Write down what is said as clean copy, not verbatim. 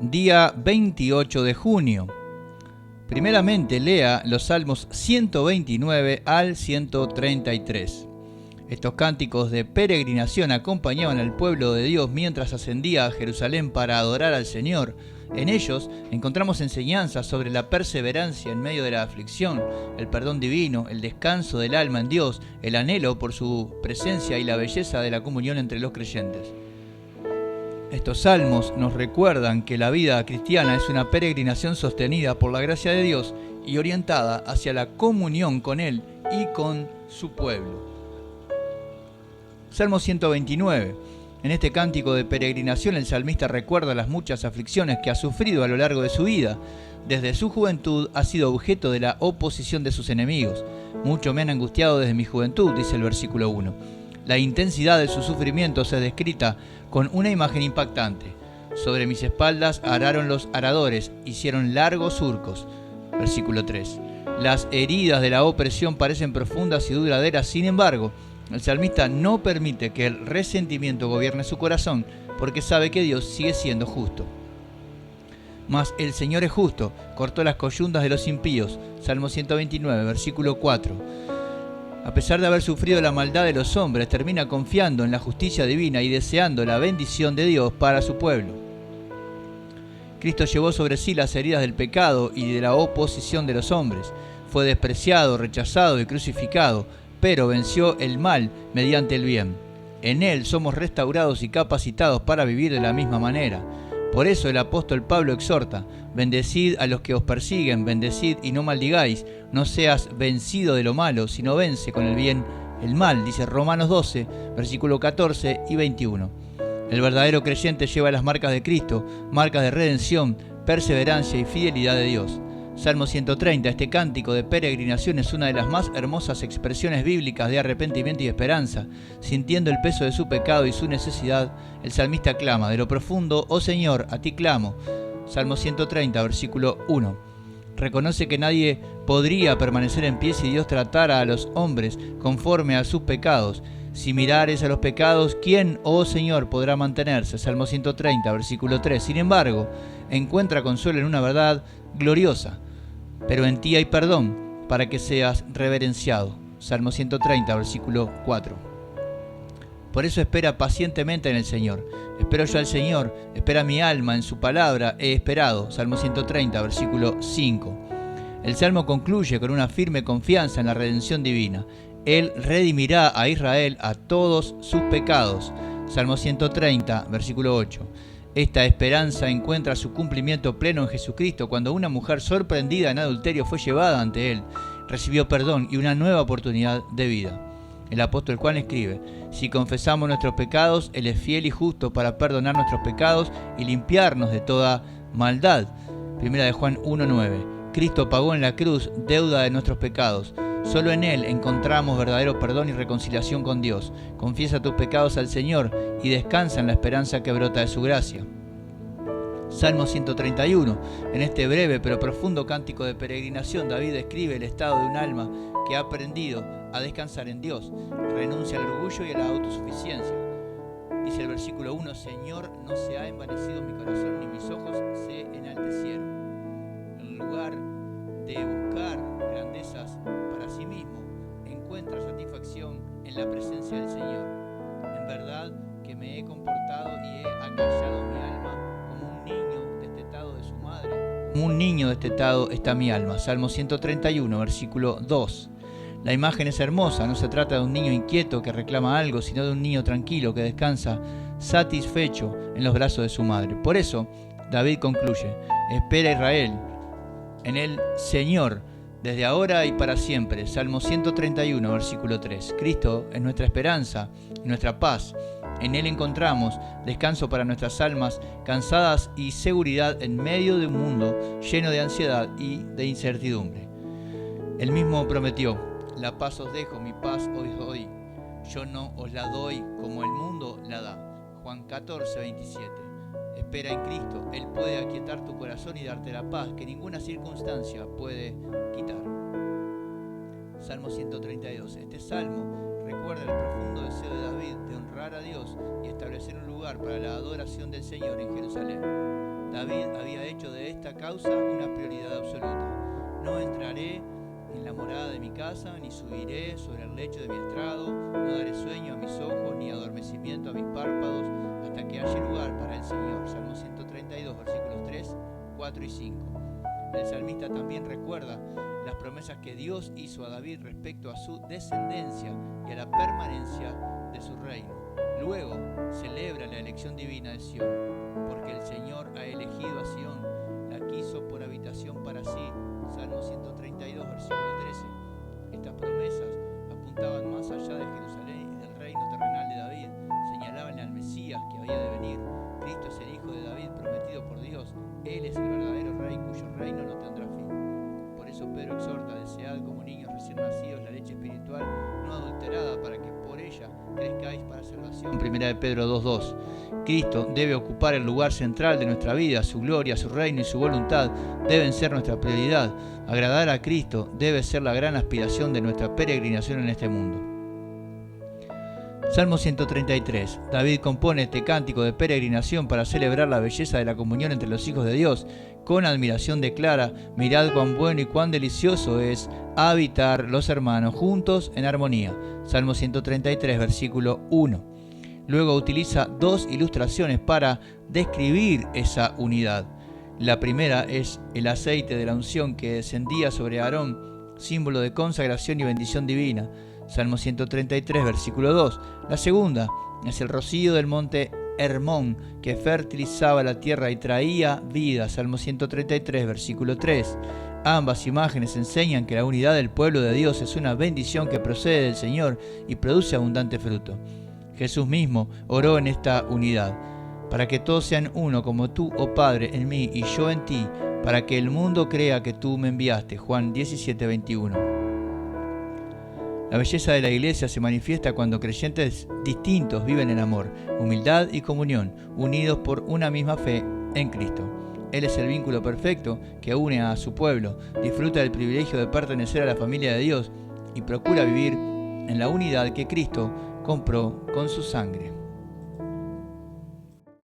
día 28 de junio. Primeramente lea los Salmos 129 al 133. Estos cánticos de peregrinación acompañaban al pueblo de Dios mientras ascendía a Jerusalén para adorar al Señor. En ellos encontramos enseñanzas sobre la perseverancia en medio de la aflicción, el perdón divino, el descanso del alma en Dios, el anhelo por su presencia y la belleza de la comunión entre los creyentes. Estos salmos nos recuerdan que la vida cristiana es una peregrinación sostenida por la gracia de Dios y orientada hacia la comunión con Él y con su pueblo. Salmo 129. En este cántico de peregrinación el salmista recuerda las muchas aflicciones que ha sufrido a lo largo de su vida. Desde su juventud ha sido objeto de la oposición de sus enemigos. Mucho me han angustiado desde mi juventud, dice el versículo 1. La intensidad de sus sufrimientos es descrita con una imagen impactante. Sobre mis espaldas araron los aradores, hicieron largos surcos. Versículo 3. Las heridas de la opresión parecen profundas y duraderas, sin embargo, el salmista no permite que el resentimiento gobierne su corazón, porque sabe que Dios sigue siendo justo. Mas el Señor es justo, cortó las coyundas de los impíos. Salmo 129, versículo 4. A pesar de haber sufrido la maldad de los hombres, termina confiando en la justicia divina y deseando la bendición de Dios para su pueblo. Cristo llevó sobre sí las heridas del pecado y de la oposición de los hombres. Fue despreciado, rechazado y crucificado, pero venció el mal mediante el bien. En Él somos restaurados y capacitados para vivir de la misma manera. Por eso el apóstol Pablo exhorta: bendecid a los que os persiguen, bendecid y no maldigáis, no seas vencido de lo malo, sino vence con el bien el mal, dice Romanos 12, versículo 14 y 21. El verdadero creyente lleva las marcas de Cristo, marcas de redención, perseverancia y fidelidad de Dios. Salmo 130, este cántico de peregrinación es una de las más hermosas expresiones bíblicas de arrepentimiento y esperanza. Sintiendo el peso de su pecado y su necesidad, el salmista clama: de lo profundo, oh Señor, a ti clamo. Salmo 130, versículo 1. Reconoce que nadie podría permanecer en pie si Dios tratara a los hombres conforme a sus pecados. Si mirares a los pecados, ¿quién, oh Señor, podrá mantenerse? Salmo 130, versículo 3. Sin embargo, encuentra consuelo en una verdad gloriosa. Pero en ti hay perdón para que seas reverenciado. Salmo 130, versículo 4. Por eso espera pacientemente en el Señor. Espero yo al Señor, espera mi alma, en su palabra he esperado. Salmo 130, versículo 5. El Salmo concluye con una firme confianza en la redención divina. Él redimirá a Israel a todos sus pecados. Salmo 130, versículo 8. Esta esperanza encuentra su cumplimiento pleno en Jesucristo cuando una mujer sorprendida en adulterio fue llevada ante Él, recibió perdón y una nueva oportunidad de vida. El apóstol Juan escribe: si confesamos nuestros pecados, Él es fiel y justo para perdonar nuestros pecados y limpiarnos de toda maldad. Primera de Juan 1:9. Cristo pagó en la cruz deuda de nuestros pecados. Solo en Él encontramos verdadero perdón y reconciliación con Dios. Confiesa tus pecados al Señor y descansa en la esperanza que brota de su gracia. Salmo 131. En este breve pero profundo cántico de peregrinación, David describe el estado de un alma que ha aprendido a descansar en Dios, renuncia al orgullo y a la autosuficiencia. Dice el versículo 1: Señor, no se ha envanecido mi corazón ni mis ojos se enaltecieron. En lugar de buscar grandezas para sí mismo, encuentra satisfacción en la presencia del Señor. En verdad que me he comportado y he acallado mi alma como un niño destetado de su madre. Como un niño destetado está mi alma. Salmo 131, versículo 2. La imagen es hermosa, no se trata de un niño inquieto que reclama algo, sino de un niño tranquilo que descansa satisfecho en los brazos de su madre. Por eso, David concluye: espera Israel en el Señor, desde ahora y para siempre. Salmo 131, versículo 3. Cristo es nuestra esperanza y nuestra paz. En Él encontramos descanso para nuestras almas cansadas y seguridad en medio de un mundo lleno de ansiedad y de incertidumbre. Él mismo prometió: la paz os dejo, mi paz os doy. Yo no os la doy como el mundo la da. Juan 14, 27. Espera en Cristo. Él puede aquietar tu corazón y darte la paz que ninguna circunstancia puede quitar. Salmo 132. Este salmo recuerda el profundo deseo de David de honrar a Dios y establecer un lugar para la adoración del Señor en Jerusalén. David había hecho de esta causa una prioridad absoluta. No entraré en la morada de mi casa, ni subiré sobre el lecho de mi estrado, no daré sueño a mis ojos, ni adormecimiento a mis párpados, hasta que haya lugar para el Señor. Salmo 132, versículos 3, 4 y 5. El salmista también recuerda las promesas que Dios hizo a David respecto a su descendencia y a la permanencia de su reino. Luego celebra la elección divina de Sión, porque el Señor ha elegido a Sión, la quiso por habitación para sí. Salmo 132, versículo 13. Estas promesas apuntaban más allá de Jerusalén y del reino terrenal de David, señalaban al Mesías que había de venir. Cristo es el Hijo de David prometido por Dios. Él es el verdadero Rey cuyo reino no tendrá fin. Por eso Pedro exhorta: desead como niños recién nacidos la leche espiritual no adulterada, para que por ella crezcáis para salvación. 1 de Pedro 2:2. Cristo debe ocupar el lugar central de nuestra vida. Su gloria, su reino y su voluntad deben ser nuestra prioridad. Agradar a Cristo debe ser la gran aspiración de nuestra peregrinación en este mundo. Salmo 133. David compone este cántico de peregrinación para celebrar la belleza de la comunión entre los hijos de Dios. Con admiración declara: mirad cuán bueno y cuán delicioso es habitar los hermanos juntos en armonía. Salmo 133, versículo 1. Luego utiliza dos ilustraciones para describir esa unidad. La primera es el aceite de la unción que descendía sobre Aarón, símbolo de consagración y bendición divina. Salmo 133, versículo 2. La segunda es el rocío del monte Hermón, que fertilizaba la tierra y traía vida. Salmo 133, versículo 3. Ambas imágenes enseñan que la unidad del pueblo de Dios es una bendición que procede del Señor y produce abundante fruto. Jesús mismo oró en esta unidad: para que todos sean uno, como tú, oh Padre, en mí y yo en ti, para que el mundo crea que tú me enviaste. Juan 17, 21. La belleza de la iglesia se manifiesta cuando creyentes distintos viven en amor, humildad y comunión, unidos por una misma fe en Cristo. Él es el vínculo perfecto que une a su pueblo, disfruta del privilegio de pertenecer a la familia de Dios y procura vivir en la unidad que Cristo compró con su sangre.